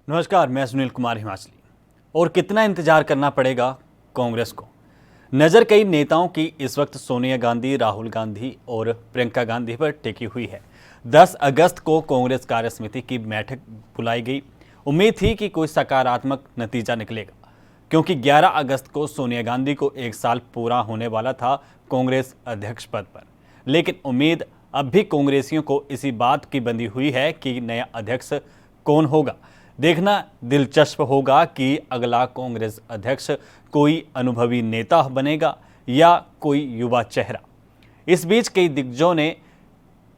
नमस्कार, मैं सुनील कुमार हिमाचली। और कितना इंतजार करना पड़ेगा कांग्रेस को? नज़र कई नेताओं की इस वक्त सोनिया गांधी, राहुल गांधी और प्रियंका गांधी पर टिकी हुई है। 10 अगस्त को कांग्रेस कार्यसमिति की बैठक बुलाई गई। उम्मीद थी कि कोई सकारात्मक नतीजा निकलेगा, क्योंकि 11 अगस्त को सोनिया गांधी को 1 साल पूरा होने वाला था कांग्रेस अध्यक्ष पद पर। लेकिन उम्मीद अब भी कांग्रेसियों को इसी बात की बंधी हुई है कि नया अध्यक्ष कौन होगा। देखना दिलचस्प होगा कि अगला कांग्रेस अध्यक्ष कोई अनुभवी नेता बनेगा या कोई युवा चेहरा। इस बीच कई दिग्गजों ने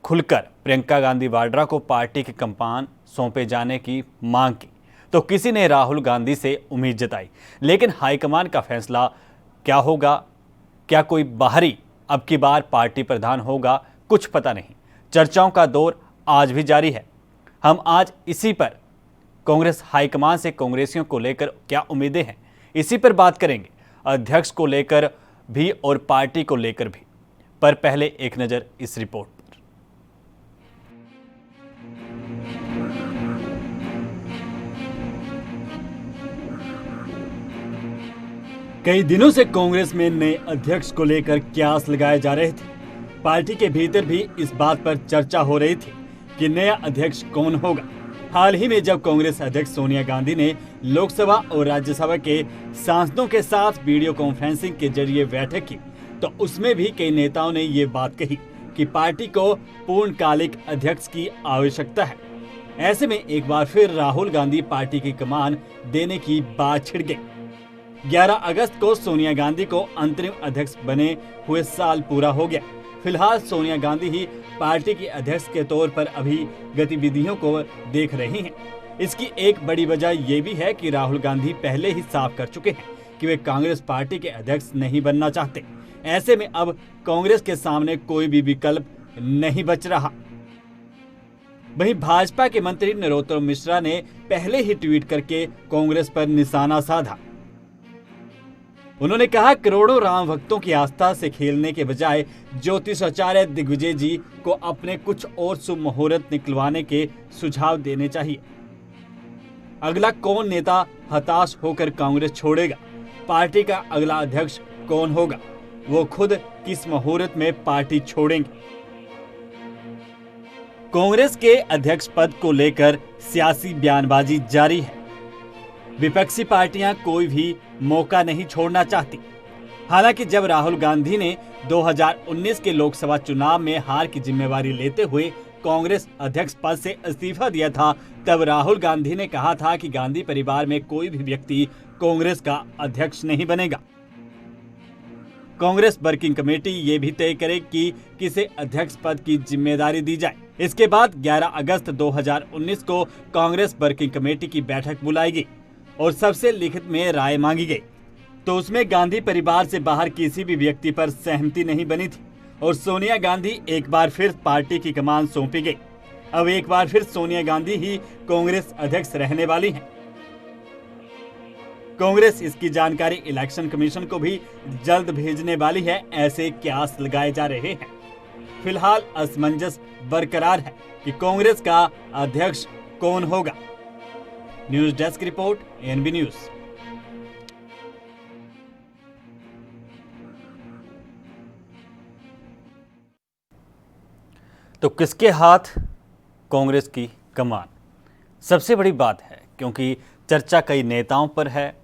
खुलकर प्रियंका गांधी वाड्रा को पार्टी के कप्तान सौंपे जाने की मांग की, तो किसी ने राहुल गांधी से उम्मीद जताई। लेकिन हाईकमान का फैसला क्या होगा? क्या कोई बाहरी अब की बार पार्टी प्रधान होगा? कुछ पता नहीं। चर्चाओं का दौर आज भी जारी है। हम आज इसी पर कांग्रेस हाईकमान से कांग्रेसियों को लेकर क्या उम्मीदें हैं, इसी पर बात करेंगे। अध्यक्ष को लेकर भी और पार्टी को लेकर भी। पर पहले एक नज़र इस रिपोर्ट पर। कई दिनों से कांग्रेस में नए अध्यक्ष को लेकर क्यास लगाए जा रहे थे। पार्टी के भीतर भी इस बात पर चर्चा हो रही थी कि नया अध्यक्ष कौन होगा। हाल ही में जब कांग्रेस अध्यक्ष सोनिया गांधी ने लोकसभा और राज्यसभा के सांसदों के साथ वीडियो कॉन्फ्रेंसिंग के जरिए बैठक की, तो उसमें भी कई नेताओं ने ये बात कही कि पार्टी को पूर्णकालिक अध्यक्ष की आवश्यकता है। ऐसे में एक बार फिर राहुल गांधी पार्टी की कमान देने की बात छिड़ गई। 11 अगस्त को सोनिया गांधी को अंतरिम अध्यक्ष बने हुए साल पूरा हो गया। फिलहाल सोनिया गांधी ही पार्टी की अध्यक्ष के तौर पर अभी गतिविधियों को देख रही हैं। इसकी एक बड़ी वजह यह भी है कि राहुल गांधी पहले ही साफ कर चुके हैं कि वे कांग्रेस पार्टी के अध्यक्ष नहीं बनना चाहते। ऐसे में अब कांग्रेस के सामने कोई भी विकल्प नहीं बच रहा। वहीं भाजपा के मंत्री नरोत्तम मिश्रा ने पहले ही ट्वीट करके कांग्रेस पर निशाना साधा। उन्होंने कहा, करोड़ों राम भक्तों की आस्था से खेलने के बजाय ज्योतिषाचार्य दिग्विजय जी को अपने कुछ और शुभ मुहूर्त निकलवाने के सुझाव देने चाहिए। अगला कौन नेता हताश होकर कांग्रेस छोड़ेगा? पार्टी का अगला अध्यक्ष कौन होगा? वो खुद किस मुहूर्त में पार्टी छोड़ेंगे? कांग्रेस के अध्यक्ष पद को लेकर सियासी बयानबाजी जारी है। विपक्षी पार्टियां कोई भी मौका नहीं छोड़ना चाहती। हालांकि जब राहुल गांधी ने 2019 के लोकसभा चुनाव में हार की जिम्मेवारी लेते हुए कांग्रेस अध्यक्ष पद से इस्तीफा दिया था, तब राहुल गांधी ने कहा था कि गांधी परिवार में कोई भी व्यक्ति कांग्रेस का अध्यक्ष नहीं बनेगा। कांग्रेस वर्किंग कमेटी ये भी तय करे कि किसे अध्यक्ष पद की जिम्मेदारी दी जाए। इसके बाद 11 अगस्त 2019 को कांग्रेस वर्किंग कमेटी की बैठक बुलाई गई और सबसे लिखित में राय मांगी गई, तो उसमें गांधी परिवार से बाहर किसी भी व्यक्ति पर सहमति नहीं बनी थी और सोनिया गांधी एक बार फिर पार्टी की कमान सौंपी गई। अब एक बार फिर सोनिया गांधी ही कांग्रेस अध्यक्ष रहने वाली हैं। कांग्रेस इसकी जानकारी इलेक्शन कमीशन को भी जल्द भेजने वाली है, ऐसे क्यास लगाए जा रहे हैं। फिलहाल असमंजस बरकरार है कि कांग्रेस का अध्यक्ष कौन होगा। News desk report, ANB news. तो किसके हाथ कांग्रेस की कमान? सबसे बड़ी बात है, क्योंकि चर्चा कई नेताओं पर है।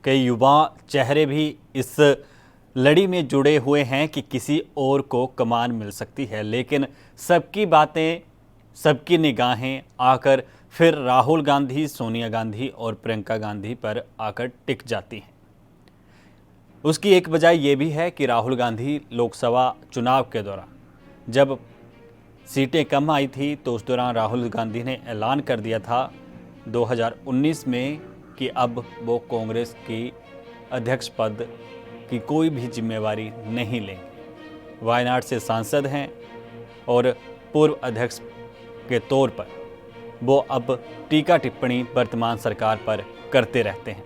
कई युवा चेहरे भी इस लड़ी में जुड़े हुए हैं कि किसी और को कमान मिल सकती है। लेकिन सबकी बातें, सबकी निगाहें आकर फिर राहुल गांधी, सोनिया गांधी और प्रियंका गांधी पर आकर टिक जाती हैं। उसकी एक वजह यह भी है कि राहुल गांधी लोकसभा चुनाव के दौरान जब सीटें कम आई थी, तो उस दौरान राहुल गांधी ने ऐलान कर दिया था 2019 में कि अब वो कांग्रेस की अध्यक्ष पद की कोई भी जिम्मेवारी नहीं लेंगे। वायनाड से सांसद हैं और पूर्व अध्यक्ष के तौर पर वो अब टीका टिप्पणी वर्तमान सरकार पर करते रहते हैं।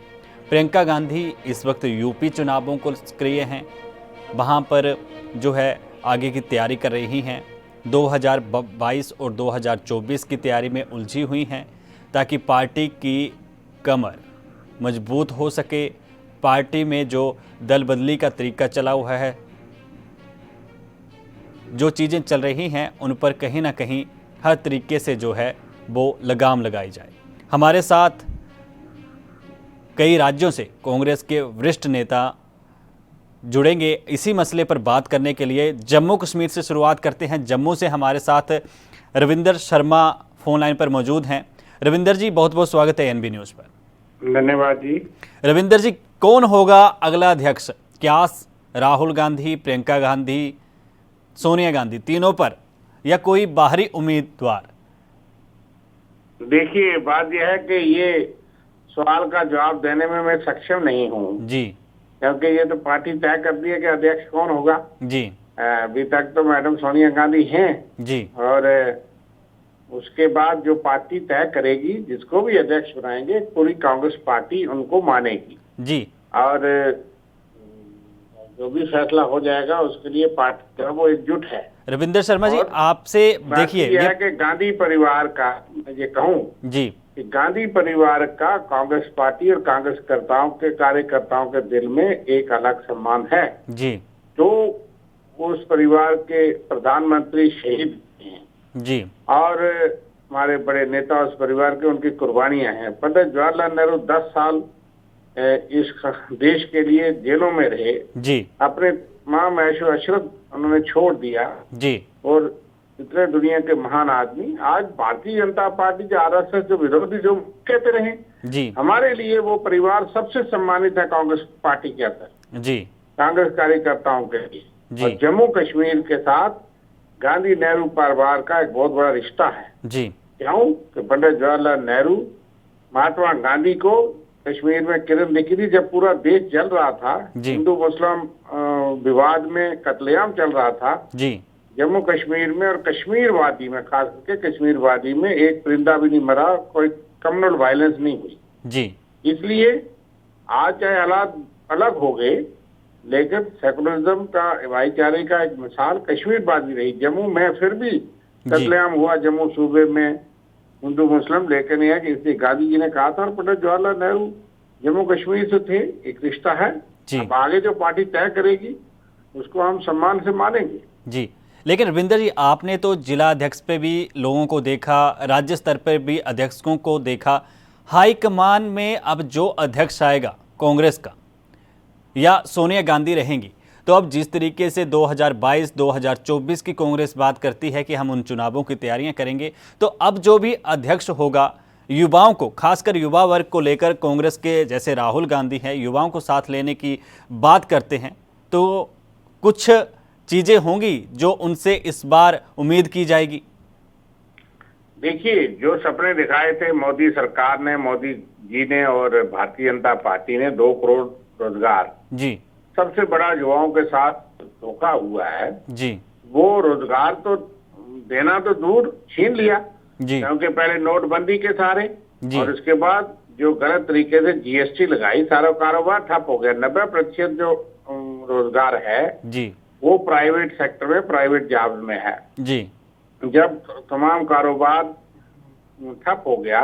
प्रियंका गांधी इस वक्त यूपी चुनावों को सक्रिय हैं, वहाँ पर जो है आगे की तैयारी कर रही हैं। 2022 और 2024 की तैयारी में उलझी हुई हैं, ताकि पार्टी की कमर मजबूत हो सके, पार्टी में जो दल बदली का तरीका चला हुआ है, जो चीज़ें चल रही हैं, उन पर कहीं ना कहीं हर तरीके से जो है वो लगाम लगाई जाए। हमारे साथ कई राज्यों से कांग्रेस के वरिष्ठ नेता जुड़ेंगे इसी मसले पर बात करने के लिए। जम्मू कश्मीर से शुरुआत करते हैं। जम्मू से हमारे साथ रविंदर शर्मा फोन लाइन पर मौजूद हैं। रविंदर जी, बहुत बहुत स्वागत है एनबी न्यूज़ पर। धन्यवाद जी। रविंदर जी, कौन होगा अगला अध्यक्ष? क्या राहुल गांधी, प्रियंका गांधी, सोनिया गांधी, तीनों पर, या कोई बाहरी उम्मीदवार? देखिए, बात यह है कि ये सवाल का जवाब देने में मैं सक्षम नहीं हूँ जी, क्योंकि ये तो पार्टी तय करती है कि अध्यक्ष कौन होगा। जी, अभी तक तो मैडम सोनिया गांधी हैं जी, और उसके बाद जो पार्टी तय करेगी, जिसको भी अध्यक्ष बनाएंगे, पूरी कांग्रेस पार्टी उनको मानेगी जी, और जो भी फैसला हो जाएगा उसके लिए पार्टी वो एकजुट है। रविंदर शर्मा जी, आपसे देखिए यह है कि गांधी परिवार का, मैं ये कहूँ जी, कि गांधी परिवार का कांग्रेस पार्टी और कांग्रेसकर्ताओं के, कार्यकर्ताओं के दिल में एक अलग सम्मान है। जी, तो उस परिवार के प्रधानमंत्री शहीद हैं जी, और हमारे बड़े नेता उस परिवार के, उनकी कुर्बानियां हैं। पंडित जवाहरलाल नेहरू 10 साल इस देश के लिए जेलों में रहे। जी, अपने मां मैशो अशरफ उन्होंने छोड़ दिया जी, और इतने दुनिया के महान आदमी आज भारतीय जनता पार्टी के, आरएसएस जो विरोधी जो कहते रहे, जी, हमारे लिए वो परिवार सबसे सम्मानित है कांग्रेस पार्टी के अंदर, जी, कांग्रेस कार्यकर्ताओं के लिए। जी, और जम्मू कश्मीर के साथ गांधी नेहरू परिवार का एक बहुत बड़ा रिश्ता है। जी, क्यों कि पंडित जवाहरलाल नेहरू, महात्मा गांधी को कश्मीर में किरण दिखी थी जब पूरा देश जल रहा था, हिंदू मुस्लिम विवाद में कत्लेआम चल रहा था। जी, जम्मू कश्मीर में और कश्मीर वादी में, खास करके कश्मीर वादी में एक परिंदा भी नहीं मरा, कोई कम्युनल वायलेंस नहीं हुई। जी, इसलिए आज चाहे हालात अलग हो गए, लेकिन सेकुलरिज्म का, भाईचारे का एक मिसाल कश्मीर वादी रही। जम्मू में फिर भी कत्लेआम हुआ, जम्मू सूबे में हिंदू मुस्लिम, लेकिन यह कि इसलिए गांधी जी ने कहा था और पंडित जवाहरलाल नेहरू जम्मू कश्मीर से थे, एक रिश्ता है। अब आगे जो पार्टी तय करेगी उसको हम सम्मान से मानेंगे। जी, लेकिन रविंदर जी, आपने तो जिला अध्यक्ष पे भी लोगों को देखा, राज्य स्तर पर भी अध्यक्षों को देखा। हाईकमान में अब जो अध्यक्ष आएगा कांग्रेस का, या सोनिया गांधी रहेंगी, तो अब जिस तरीके से 2022-2024 की कांग्रेस बात करती है कि हम उन चुनावों की तैयारियां करेंगे, तो अब जो भी अध्यक्ष होगा, युवाओं को, खासकर युवा वर्ग को लेकर, कांग्रेस के जैसे राहुल गांधी हैं, युवाओं को साथ लेने की बात करते हैं, तो कुछ चीजें होंगी जो उनसे इस बार उम्मीद की जाएगी। देखिए, जो सपने दिखाए थे मोदी सरकार ने, मोदी जी ने और भारतीय जनता पार्टी ने, 2 करोड़ रोजगार, जी, सबसे बड़ा युवाओं के साथ धोखा हुआ है। जी, वो रोजगार तो देना तो दूर, छीन लिया, जी, क्योंकि पहले नोटबंदी के सारे, जी, और उसके बाद जो गलत तरीके से जीएसटी लगाई, सारा कारोबार ठप हो गया। 90% जो रोजगार है जी, वो प्राइवेट सेक्टर में, प्राइवेट जॉब्स में है। जी, जब तमाम कारोबार ठप हो गया,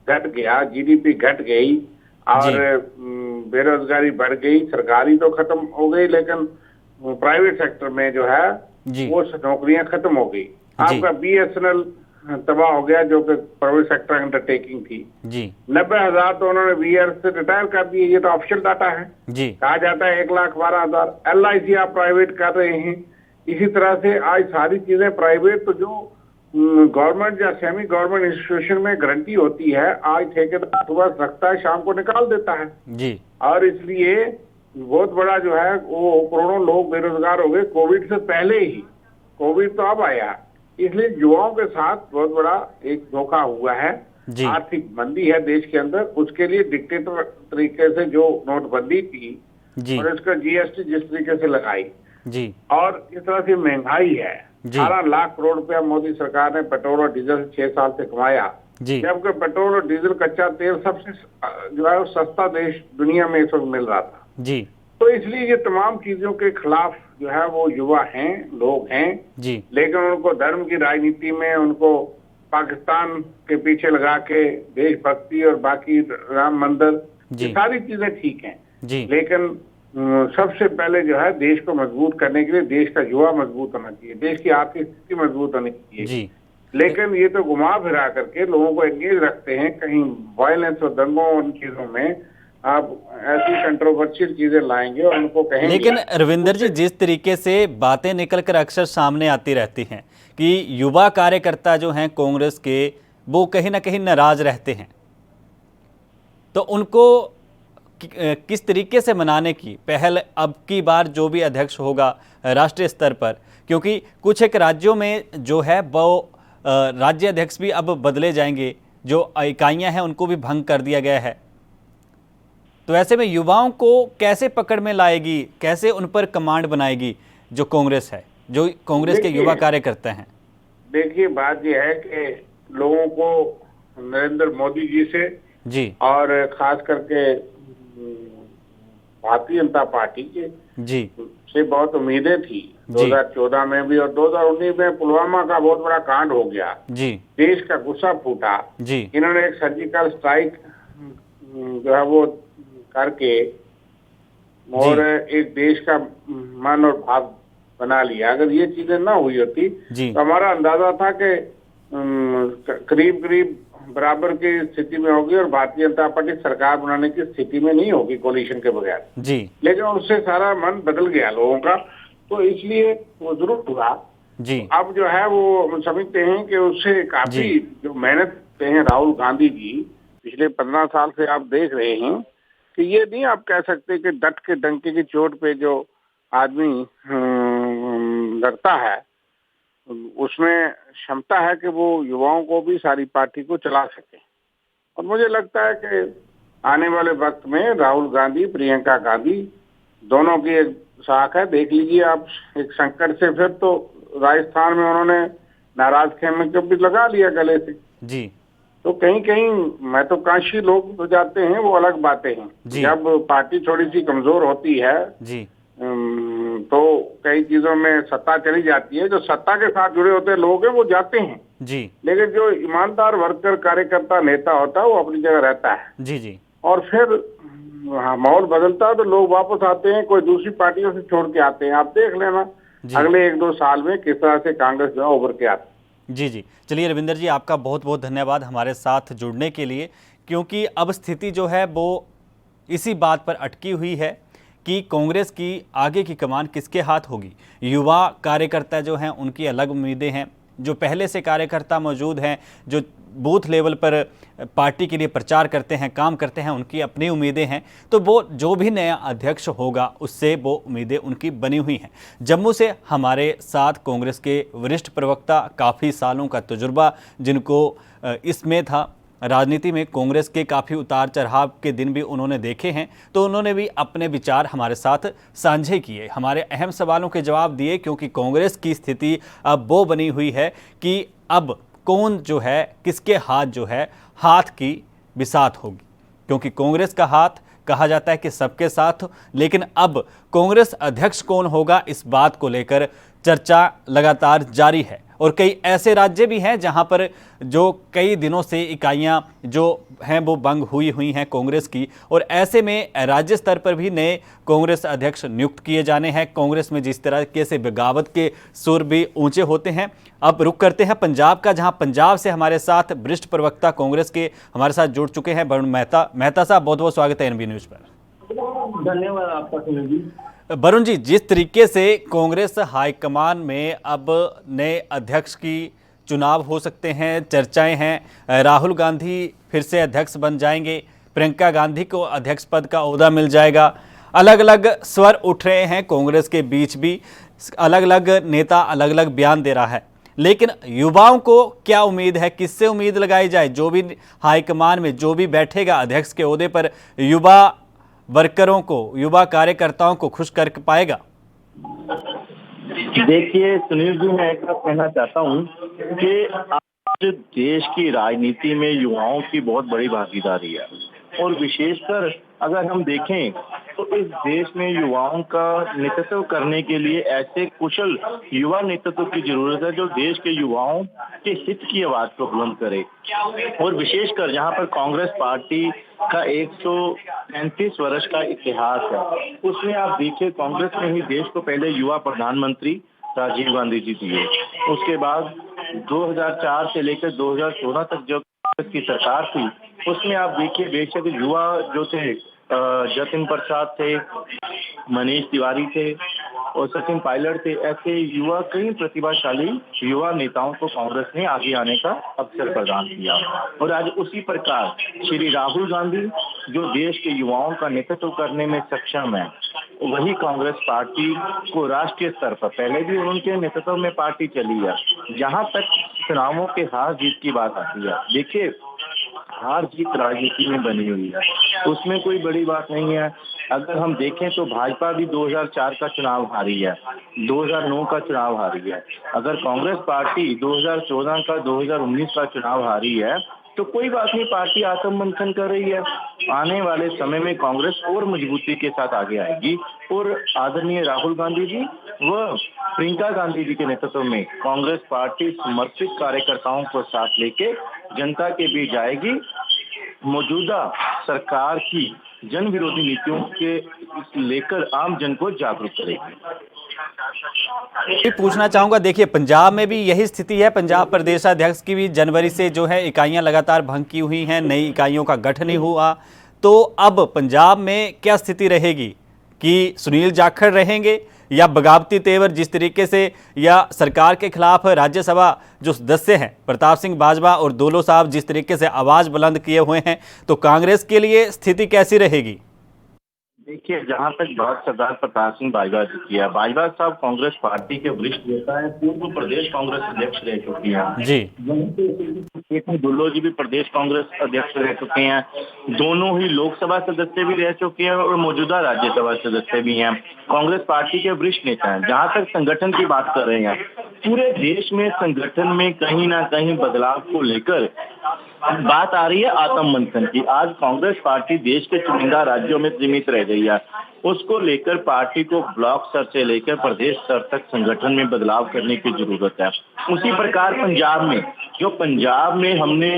घट गया, जीडीपी घट गई और बेरोजगारी बढ़ गई, सरकारी तो खत्म हो गई, लेकिन प्राइवेट सेक्टर में जो है वो नौकरियां खत्म हो गई। आपका बीएसएनएल तबाह हो गया, जो कि प्राइवेट सेक्टर अंडरटेकिंग थी। जी, 90,000 तो उन्होंने बीआर से रिटायर कर दिए, ये तो ऑफिशियल डाटा है। जी, कहा जाता है 1,12,000। LIC आप प्राइवेट कर रहे हैं। इसी तरह से आज सारी चीजें प्राइवेट, तो जो गवर्नमेंट या सेमी गवर्नमेंट इंस्टीट्यूशन में गारंटी होती है, आज ठेकेदार सुबह रखता है, शाम को निकाल देता है। जी, और इसलिए बहुत बड़ा जो है वो करोड़ों लोग बेरोजगार हो गए कोविड से पहले ही। कोविड तो अब आया, इसलिए युवाओं के साथ बहुत बड़ा एक धोखा हुआ है। आर्थिक मंदी है देश के अंदर, उसके लिए डिक्टेटर तरीके से जो नोटबंदी की और इसका जीएसटी जिस तरीके से लगाई जी, और इस तरह से महंगाई है। 18 लाख करोड़ रुपया मोदी सरकार ने पेट्रोल और डीजल 6 साल से कमाया, जबकि पेट्रोल और डीजल, कच्चा तेल सबसे जो है सस्ता देश दुनिया में इस वक्त मिल रहा था जी। तो इसलिए ये तमाम चीजों के खिलाफ जो है वो युवा हैं, लोग हैं जी। लेकिन उनको धर्म की राजनीति में, उनको पाकिस्तान के पीछे लगा के देशभक्ति और बाकी राम मंदिर, जी। ये सारी चीजें ठीक हैं, जी। लेकिन सबसे पहले जो है देश को मजबूत करने के लिए देश का युवा मजबूत होना चाहिए, देश की आर्थिक स्थिति मजबूत होनी चाहिए। जी। लेकिन ये तो घुमा फिरा करके लोगों को एंगेज रखते हैं, कहीं वायलेंस और दंगों उन चीजों में आप ऐसी कंट्रोवर्शियल चीजें लाएंगे और उनको कहेंगे। लेकिन रविंदर जी, जिस तरीके से बातें निकलकर अक्सर सामने आती रहती हैं कि युवा कार्यकर्ता जो हैं कांग्रेस के, वो कहीं ना कहीं नाराज रहते हैं, तो उनको किस तरीके से मनाने की पहल अब की बार जो भी अध्यक्ष होगा राष्ट्रीय स्तर पर, क्योंकि कुछ एक राज्यों में जो है वो राज्य अध्यक्ष भी अब बदले जाएंगे, जो इकाइयां हैं उनको भी भंग कर दिया गया है, तो ऐसे में युवाओं को कैसे पकड़ में लाएगी, कैसे उन पर कमांड बनाएगी जो कांग्रेस है, जो कांग्रेस के युवा कार्यकर्ता हैं? देखिए, बात यह है कि लोगों को नरेंद्र मोदी जी से जी। और खास करके भारतीय जनता पार्टी के जी। से बहुत उम्मीदें थी 2014 में भी, और 2019 में पुलवामा का बहुत बड़ा कांड हो गया। जी। देश का गुस्सा फूटा। जी। इन्होंने एक सर्जिकल स्ट्राइक जो है वो करके और एक देश का मन और भाव बना लिया। अगर ये चीजें ना हुई होती तो हमारा अंदाजा था कि करीब करीब बराबर की स्थिति में होगी और भारतीय जनता पार्टी सरकार बनाने की स्थिति में नहीं होगी कोलिशन के बगैर। जी। लेकिन उससे सारा मन बदल गया लोगों का, तो इसलिए वो जरूर हुआ। जी। अब जो है वो हम समझते हैं कि उससे काफी जो मेहनत करते हैं राहुल गांधी जी पिछले 15 साल से, आप देख रहे हैं कि ये नहीं आप कह सकते कि डट के डंके की चोट पे जो आदमी लड़ता है उसमें क्षमता है कि वो युवाओं को भी सारी पार्टी को चला सके। और मुझे लगता है कि आने वाले वक्त में राहुल गांधी, प्रियंका गांधी दोनों की एक साख है। देख लीजिए आप, एक संकट से फिर तो राजस्थान में उन्होंने नाराज खेमे को भी लगा लिया गले से। जी। तो कहीं कहीं महत्वाकांक्षी लोग हो जाते हैं, वो अलग बातें हैं। जब पार्टी थोड़ी सी कमजोर होती है जी तो कई चीजों में सत्ता चली जाती है, जो सत्ता के साथ जुड़े होते लोग हैं वो जाते हैं जी, लेकिन जो ईमानदार वर्कर, कार्यकर्ता, नेता होता है वो अपनी जगह रहता है जी। जी। और फिर माहौल बदलता है तो लोग वापस आते हैं, कोई दूसरी पार्टियों से छोड़ के आते हैं। आप देख लेना अगले 1-2 साल में किस तरह से कांग्रेस जो है उभर के आती है। जी जी। चलिए रविंदर जी, आपका बहुत बहुत धन्यवाद हमारे साथ जुड़ने के लिए, क्योंकि अब स्थिति जो है वो इसी बात पर अटकी हुई है कि कांग्रेस की आगे की कमान किसके हाथ होगी। युवा कार्यकर्ता जो हैं उनकी अलग उम्मीदें हैं, जो पहले से कार्यकर्ता मौजूद हैं, जो बूथ लेवल पर पार्टी के लिए प्रचार करते हैं, काम करते हैं, उनकी अपनी उम्मीदें हैं। तो वो जो भी नया अध्यक्ष होगा उससे वो उम्मीदें उनकी बनी हुई हैं। जम्मू से हमारे साथ कांग्रेस के वरिष्ठ प्रवक्ता, काफ़ी सालों का तजुर्बा जिनको इसमें था, राजनीति में कांग्रेस के काफ़ी उतार चढ़ाव के दिन भी उन्होंने देखे हैं, तो उन्होंने भी अपने विचार हमारे साथ साझे किए, हमारे अहम सवालों के जवाब दिए। क्योंकि कांग्रेस की स्थिति अब वो बनी हुई है कि अब कौन जो है, किसके हाथ जो है हाथ की बिसात होगी, क्योंकि कांग्रेस का हाथ कहा जाता है कि सबके साथ, लेकिन अब कांग्रेस अध्यक्ष कौन होगा इस बात को लेकर चर्चा लगातार जारी है। और कई ऐसे राज्य भी हैं जहां पर जो कई दिनों से इकाइयां जो हैं वो भंग हुई हैं कांग्रेस की, और ऐसे में राज्य स्तर पर भी नए कांग्रेस अध्यक्ष नियुक्त किए जाने हैं। कांग्रेस में जिस तरीके से बगावत के सुर भी ऊंचे होते हैं। अब रुख करते हैं पंजाब का, जहां पंजाब से हमारे साथ वरिष्ठ प्रवक्ता कांग्रेस के हमारे साथ जुड़ चुके हैं वरुण मेहता। मेहता साहब, बहुत बहुत स्वागत है एनबी न्यूज पर। धन्यवाद आपका सुनील जी। वरुण जी, जिस तरीके से कांग्रेस हाईकमान में अब नए अध्यक्ष की चुनाव हो सकते हैं, चर्चाएं हैं, राहुल गांधी फिर से अध्यक्ष बन जाएंगे, प्रियंका गांधी को अध्यक्ष पद का ओहदा मिल जाएगा, अलग अलग स्वर उठ रहे हैं कांग्रेस के बीच भी, अलग अलग नेता अलग अलग बयान दे रहा है। लेकिन युवाओं को क्या उम्मीद है, किससे उम्मीद लगाई जाए? जो भी हाईकमान में जो भी बैठेगा अध्यक्ष के ओहदे पर, युवा वर्करों को, युवा कार्यकर्ताओं को खुश कर पाएगा? देखिए सुनील जी, मैं एक बात कहना चाहता हूं कि आज देश की राजनीति में युवाओं की बहुत बड़ी भागीदारी है, और विशेषकर अगर हम देखें तो इस देश में युवाओं का नेतृत्व करने के लिए ऐसे कुशल युवा नेतृत्व की जरूरत है जो देश के युवाओं के हित की आवाज को बुलंद करे। और विशेषकर जहां पर कांग्रेस पार्टी का 135 वर्ष का इतिहास है, उसमें आप देखिए कांग्रेस ने ही देश को पहले युवा प्रधानमंत्री राजीव गांधी जी दिए। उसके बाद 2004 से लेकर 2014 तक जो कांग्रेस की सरकार थी, उसमें आप देखिए बेशक युवा जो थे जतिन प्रसाद थे, मनीष तिवारी थे और सचिन पायलट थे। ऐसे युवा कई प्रतिभाशाली युवा नेताओं को कांग्रेस ने आगे आने का अवसर प्रदान किया। और आज उसी प्रकार श्री राहुल गांधी जो देश के युवाओं का नेतृत्व करने में सक्षम है, वही कांग्रेस पार्टी को राष्ट्रीय स्तर पर, पहले भी उनके नेतृत्व में पार्टी चली है। जहां तक चुनावों के हार जीत की बात आती है, देखिए हार जीत राजनीति में बनी हुई है, उसमें कोई बड़ी बात नहीं है। अगर हम देखें तो भाजपा भी 2004 का चुनाव हारी है, 2009 का चुनाव हारी है। अगर कांग्रेस पार्टी 2014 का 2019 का चुनाव हारी है तो कोई बात नहीं, पार्टी आत्ममंथन कर रही है। आने वाले समय में कांग्रेस और मजबूती के साथ आगे आएगी और आदरणीय राहुल गांधी जी व प्रियंका गांधी जी के नेतृत्व में कांग्रेस पार्टी समर्पित कार्यकर्ताओं को साथ लेके जनता के बीच जाएगी, मौजूदा सरकार की जन विरोधी नीतियों के लेकर आम जन को जागरूक करेगी। ये पूछना चाहूंगा, देखिए पंजाब में भी यही स्थिति है। पंजाब प्रदेशाध्यक्ष की भी जनवरी से जो है इकाइयां लगातार भंग की हुई हैं, नई इकाइयों का गठन नहीं हुआ। तो अब पंजाब में क्या स्थिति रहेगी कि सुनील जाखड़ रहेंगे या बगावती तेवर जिस तरीके से या सरकार के खिलाफ राज्यसभा जो सदस्य हैं प्रताप सिंह बाजवा और दोलो साहब जिस तरीके से आवाज बुलंद किए हुए हैं, तो कांग्रेस के लिए स्थिति कैसी रहेगी? देखिए, जहां तक बात सरदार प्रताप सिंह बाजवा जी की है, बाजवा साहब कांग्रेस पार्टी के वरिष्ठ नेता है, पूर्व प्रदेश कांग्रेस अध्यक्ष रह चुके हैं जी। वहीं पे दुल्लो जी भी प्रदेश कांग्रेस अध्यक्ष रह चुके हैं, दोनों ही लोकसभा सदस्य भी रह चुके हैं और मौजूदा राज्यसभा सदस्य भी हैं, कांग्रेस पार्टी के वरिष्ठ नेता हैं। जहां तक संगठन की बात कर रहे हैं, पूरे देश में संगठन में कहीं ना कहीं बदलाव को लेकर बात आ रही है आत्म मंथन की। आज कांग्रेस पार्टी देश के चुनिंदा राज्यों में सीमित रह गई है, उसको लेकर पार्टी को ब्लॉक स्तर से लेकर प्रदेश स्तर तक संगठन में बदलाव करने की जरूरत है। उसी प्रकार पंजाब में हमने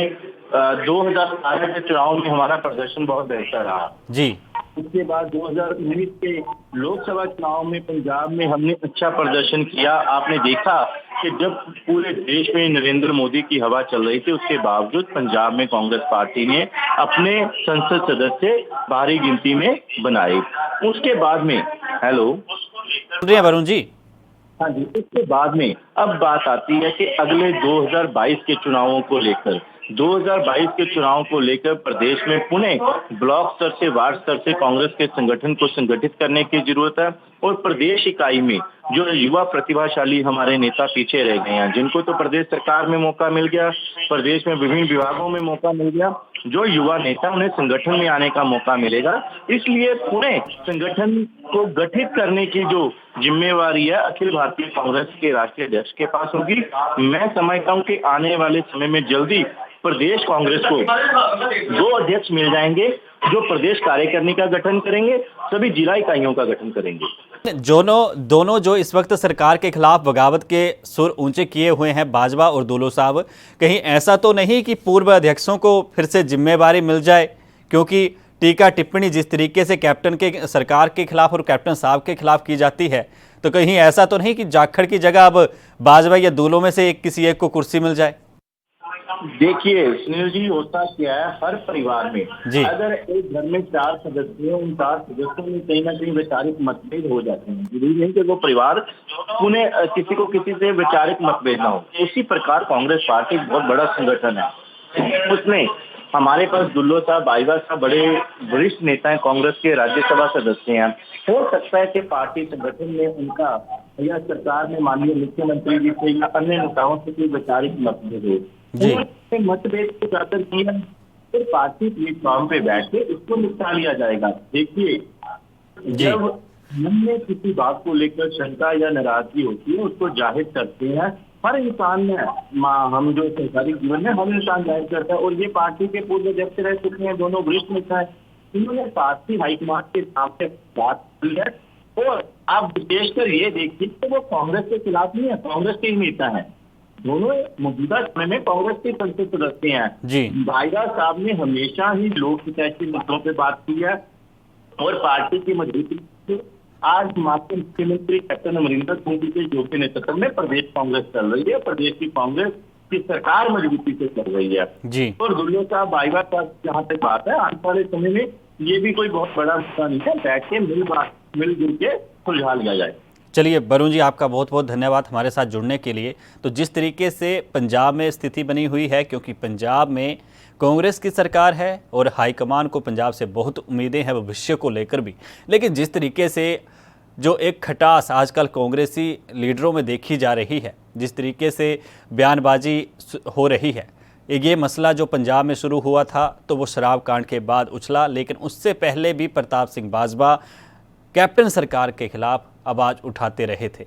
2017 के चुनाव में हमारा प्रदर्शन बहुत बेहतर रहा जी। उसके बाद 2019 के लोकसभा चुनाव में पंजाब में हमने अच्छा प्रदर्शन किया। आपने देखा कि जब पूरे देश में नरेंद्र मोदी की हवा चल रही थी, उसके बावजूद पंजाब में कांग्रेस पार्टी ने अपने संसद सदस्य भारी गिनती में बनाए। उसके बाद में वरुण जी, हाँ जी, उसके बाद में अब बात आती है कि अगले 2022 के चुनावों को लेकर 2022 के चुनाव को लेकर प्रदेश में पुनः ब्लॉक स्तर से वार्ड स्तर से कांग्रेस के संगठन को संगठित करने की जरूरत है और प्रदेश इकाई में जो युवा प्रतिभाशाली हमारे नेता पीछे रह गए हैं, जिनको तो प्रदेश सरकार में मौका मिल गया, प्रदेश में विभिन्न विभागों में मौका मिल गया, जो युवा नेता उन्हें संगठन में आने का मौका मिलेगा। इसलिए पुनः संगठन को गठित करने की जो जिम्मेवारी है अखिल भारतीय कांग्रेस के राष्ट्रीय अध्यक्ष के पास होगी। मैं समझता हूं कि आने वाले समय में जल्दी प्रदेश कांग्रेस को 2 अध्यक्ष मिल जाएंगे जो प्रदेश कार्यकारिणी का गठन करेंगे, सभी जिला इकाइयों का गठन करेंगे। दोनों जो इस वक्त सरकार के खिलाफ बगावत के सुर ऊंचे किए हुए हैं, बाजवा और दोलो साहब, कहीं ऐसा तो नहीं कि पूर्व अध्यक्षों को फिर से जिम्मेवारी मिल जाए? क्योंकि टीका टिप्पणी जिस तरीके से कैप्टन के सरकार के खिलाफ और कैप्टन साहब के खिलाफ की जाती है, तो कहीं ऐसा तो नहीं कि जाखड़ की जगह अब बाजवा या दोलो में से किसी एक को कुर्सी मिल जाए? देखिए सुनील जी, होता क्या है, हर परिवार में अगर एक घर में 4 सदस्य हैं, उन 4 सदस्यों में कहीं ना कहीं वैचारिक मतभेद हो जाते हैं। जरूरी नहीं कि वो परिवार पुनः किसी को किसी से वैचारिक मतभेद ना हो। उसी प्रकार कांग्रेस पार्टी बहुत बड़ा संगठन है, उसमें हमारे पास दुल्लो साहब, बाजवा साहब बड़े वरिष्ठ नेता हैं, कांग्रेस के राज्यसभा सदस्य हैं। हो सकता है कि पार्टी संगठन में उनका या सरकार में माननीय मुख्यमंत्री जी से या अन्य नेताओं से कोई वैचारिक मतभेद हो, मतभेद को जाकर किया फिर पार्टी प्लेटफॉर्म पे बैठ के इसको निपटा लिया जाएगा। देखिए, जब मन में किसी बात को लेकर शंका या नाराजगी होती है उसको जाहिर करते हैं। हर इंसान में, हम जो सरकारी जीवन में हर इंसान जाहिर करता है, और ये पार्टी के पूर्व अध्यक्ष रह चुके हैं, दोनों वरिष्ठ नेता है, उन्होंने पार्टी हाईकमान के सामने बात की है। और आप विशेषकर ये देखिए कि वो कांग्रेस के खिलाफ नहीं है, कांग्रेस के ही नेता है। दोनों मौजूदा समय में कांग्रेस के संसद सदस्य हैं। जी। वाइरा साहब ने हमेशा ही लोक हितैषी मुद्दों पे बात की है और पार्टी की मजबूती से आज माननीय मुख्यमंत्री कैप्टन अमरिंदर सिंह जी के योग्य नेतृत्व में प्रदेश कांग्रेस चल रही है, प्रदेश की कांग्रेस की सरकार मजबूती से चल रही है। जी। और दुल्लो साहब वाइवा साहब जहाँ तक बात है, आने वाले समय में ये भी कोई बहुत बड़ा मुद्दा नहीं है, बैठ के मिलजुल के सुलझा लिया जाए। चलिए वरुण जी, आपका बहुत बहुत धन्यवाद हमारे साथ जुड़ने के लिए। तो जिस तरीके से पंजाब में स्थिति बनी हुई है, क्योंकि पंजाब में कांग्रेस की सरकार है और हाईकमान को पंजाब से बहुत उम्मीदें हैं भविष्य को लेकर भी, लेकिन जिस तरीके से जो एक खटास आजकल कांग्रेसी लीडरों में देखी जा रही है, जिस तरीके से बयानबाजी हो रही है, ये मसला जो पंजाब में शुरू हुआ था तो वो शराब कांड के बाद उछला, लेकिन उससे पहले भी प्रताप सिंह बाजवा कैप्टन सरकार के खिलाफ आवाज उठाते रहे थे।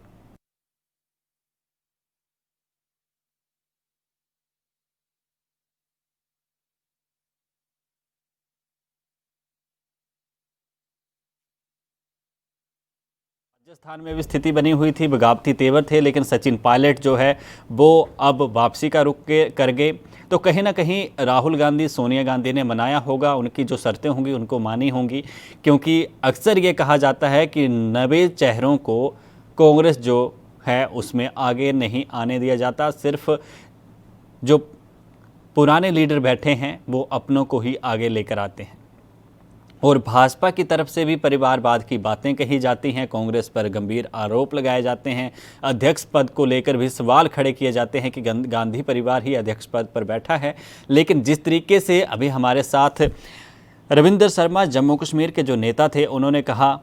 राजस्थान में भी स्थिति बनी हुई थी, बगावती तेवर थे, लेकिन सचिन पायलट जो है वो अब वापसी का रुख कर गए। तो कहीं ना कहीं राहुल गांधी, सोनिया गांधी ने मनाया होगा, उनकी जो शर्तें होंगी उनको मानी होंगी, क्योंकि अक्सर ये कहा जाता है कि नए चेहरों को कांग्रेस जो है उसमें आगे नहीं आने दिया जाता, सिर्फ जो पुराने लीडर बैठे हैं वो अपनों को ही आगे लेकर आते हैं। और भाजपा की तरफ से भी परिवारवाद की बातें कही जाती हैं, कांग्रेस पर गंभीर आरोप लगाए जाते हैं, अध्यक्ष पद को लेकर भी सवाल खड़े किए जाते हैं कि गांधी परिवार ही अध्यक्ष पद पर बैठा है। लेकिन जिस तरीके से अभी हमारे साथ रविंदर शर्मा जम्मू कश्मीर के जो नेता थे, उन्होंने कहा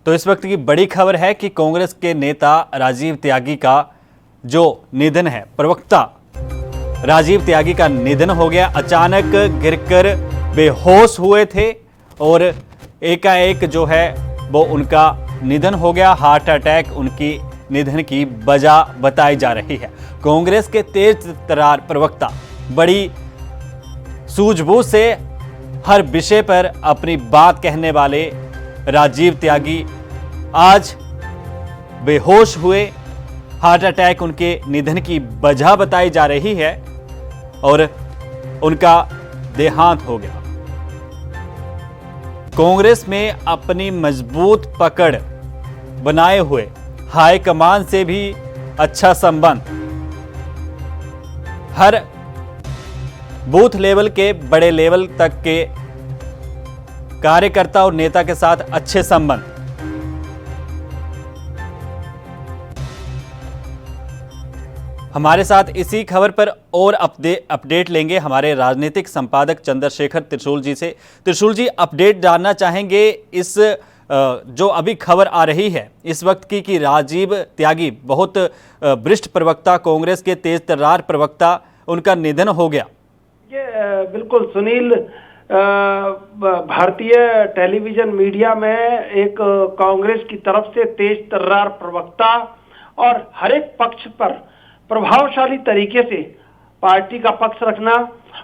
तो इस वक्त की बड़ी खबर है कि कांग्रेस के नेता राजीव त्यागी का जो निधन है, प्रवक्ता राजीव त्यागी का निधन हो गया। अचानक गिरकर बेहोश हुए थे और एकाएक जो है वो उनका निधन हो गया। हार्ट अटैक उनकी निधन की वजह बताई जा रही है। कांग्रेस के तेज तर्रार प्रवक्ता, बड़ी सूझबूझ से हर विषय पर अपनी बात कहने वाले राजीव त्यागी आज बेहोश हुए। हार्ट अटैक उनके निधन की वजह बताई जा रही है और उनका देहांत हो गया। कांग्रेस में अपनी मजबूत पकड़ बनाए हुए हाईकमान से भी अच्छा संबंध, हर बूथ लेवल के बड़े लेवल तक के कार्यकर्ता और नेता के साथ अच्छे संबंध। हमारे साथ इसी खबर पर और अपडेट लेंगे हमारे राजनीतिक संपादक चंद्रशेखर त्रिशूल जी से। त्रिशूल जी, अपडेट जानना चाहेंगे इस जो अभी खबर आ रही है इस वक्त की कि राजीव त्यागी, बहुत वरिष्ठ प्रवक्ता, कांग्रेस के तेज तर्रार प्रवक्ता, उनका निधन हो गया। ये बिल्कुल सुनील, भारतीय टेलीविजन मीडिया में एक कांग्रेस की तरफ से तेज तर्रार प्रवक्ता और हर एक पक्ष पर प्रभावशाली तरीके से पार्टी का पक्ष रखना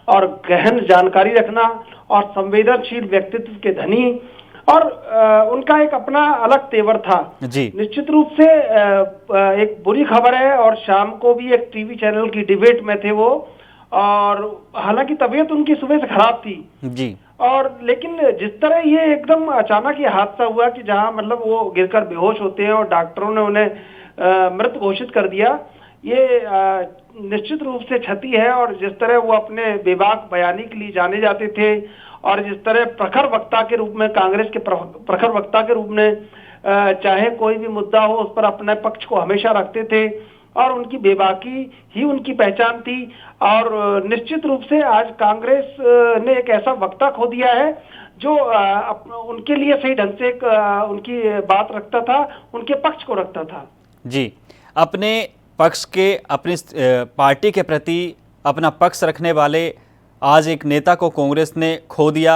और गहन जानकारी रखना और संवेदनशील व्यक्तित्व के धनी, और उनका एक अपना अलग तेवर था जी। निश्चित रूप से एक बुरी खबर है, और शाम को भी एक टीवी चैनल की डिबेट में थे वो, और हालांकि तबीयत उनकी सुबह से खराब थी जी, और लेकिन जिस तरह ये एकदम अचानक ये हादसा हुआ कि जहां मतलब वो गिरकर बेहोश होते हैं और डॉक्टरों ने उन्हें मृत घोषित कर दिया, ये निश्चित रूप से क्षति है। और जिस तरह वो अपने बेबाक बयानी के लिए जाने जाते थे और जिस तरह प्रखर वक्ता के रूप में, कांग्रेस के प्रखर वक्ता के रूप में चाहे कोई भी मुद्दा हो उस पर अपने पक्ष को हमेशा रखते थे, और उनकी बेबाकी ही उनकी पहचान थी। और निश्चित रूप से आज कांग्रेस ने एक ऐसा वक्ता खो दिया है जो उनके लिए सही ढंग से उनकी बात रखता था, उनके पक्ष को रखता था जी। अपने पक्ष के, अपनी पार्टी के प्रति अपना पक्ष रखने वाले आज एक नेता को कांग्रेस ने खो दिया।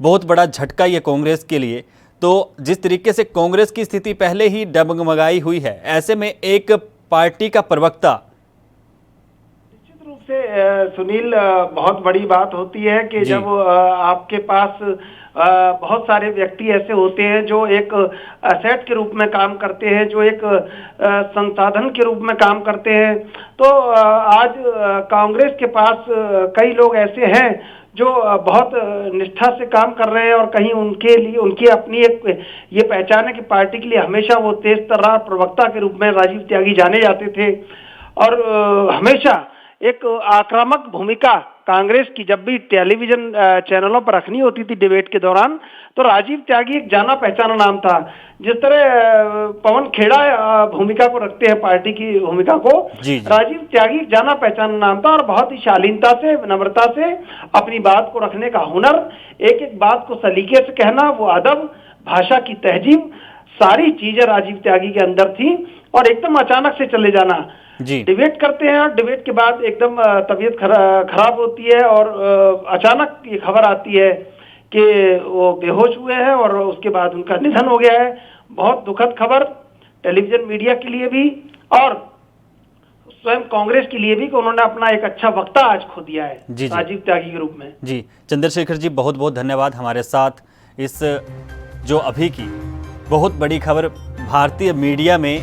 बहुत बड़ा झटका ये कांग्रेस के लिए। तो जिस तरीके से कांग्रेस की स्थिति पहले ही डगमगाई हुई है, ऐसे में एक पार्टी का प्रवक्ता, निश्चित रूप से सुनील, बहुत बड़ी बात होती है कि जब आपके पास बहुत सारे व्यक्ति ऐसे होते हैं जो एक असेट के रूप में काम करते हैं, जो एक संसाधन के रूप में काम करते हैं। तो आज कांग्रेस के पास कई लोग ऐसे हैं जो बहुत निष्ठा से काम कर रहे हैं और कहीं उनके लिए उनकी अपनी एक ये पहचान है कि पार्टी के लिए हमेशा वो तेज तर्रार प्रवक्ता के रूप में राजीव त्यागी जाने जाते थे और हमेशा एक आक्रामक भूमिका कांग्रेस की जब भी टेलीविजन चैनलों पर रखनी होती थी डिबेट के दौरान, तो राजीव त्यागी एक जाना पहचाना नाम था। जिस तरह पवन खेड़ा भूमिका को रखते हैं, पार्टी की भूमिका को, राजीव त्यागी जाना पहचाना नाम था और बहुत ही शालीनता से, विनम्रता से अपनी बात को रखने का हुनर, एक एक बात को सलीके से कहना, वो अदब, भाषा की तहजीब, सारी चीजें राजीव त्यागी के अंदर थी। और एकदम अचानक से चले जाना, डिबेट करते हैं और डिबेट के बाद एकदम तबीयत खराब होती है और अचानक ये खबर आती है कि वो बेहोश हुए हैं और उसके बाद उनका निधन हो गया है। बहुत दुखद खबर टेलीविजन मीडिया के लिए भी और स्वयं कांग्रेस के लिए भी कि उन्होंने अपना एक अच्छा वक्ता आज खो दिया है राजीव त्यागी के रूप में। जी चंद्रशेखर जी, बहुत बहुत धन्यवाद हमारे साथ इस जो अभी की बहुत बड़ी खबर, भारतीय मीडिया में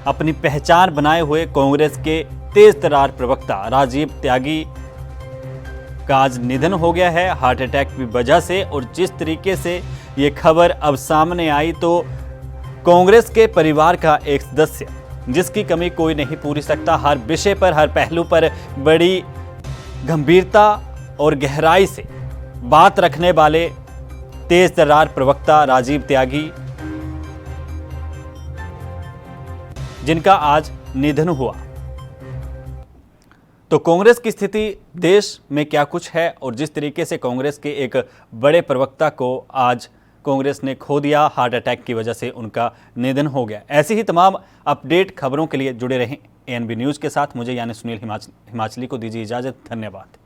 अपनी पहचान बनाए हुए कांग्रेस के तेज तर्रार प्रवक्ता राजीव त्यागी का आज निधन हो गया है हार्ट अटैक की वजह से। और जिस तरीके से ये खबर अब सामने आई तो कांग्रेस के परिवार का एक सदस्य जिसकी कमी कोई नहीं पूरी सकता, हर विषय पर, हर पहलू पर बड़ी गंभीरता और गहराई से बात रखने वाले तेज तर्रार प्रवक्ता राजीव त्यागी, जिनका आज निधन हुआ। तो कांग्रेस की स्थिति देश में क्या कुछ है और जिस तरीके से कांग्रेस के एक बड़े प्रवक्ता को आज कांग्रेस ने खो दिया, हार्ट अटैक की वजह से उनका निधन हो गया। ऐसी ही तमाम अपडेट खबरों के लिए जुड़े रहें एएनबी न्यूज़ के साथ। मुझे यानी सुनील हिमाचली को दीजिए इजाज़त। धन्यवाद।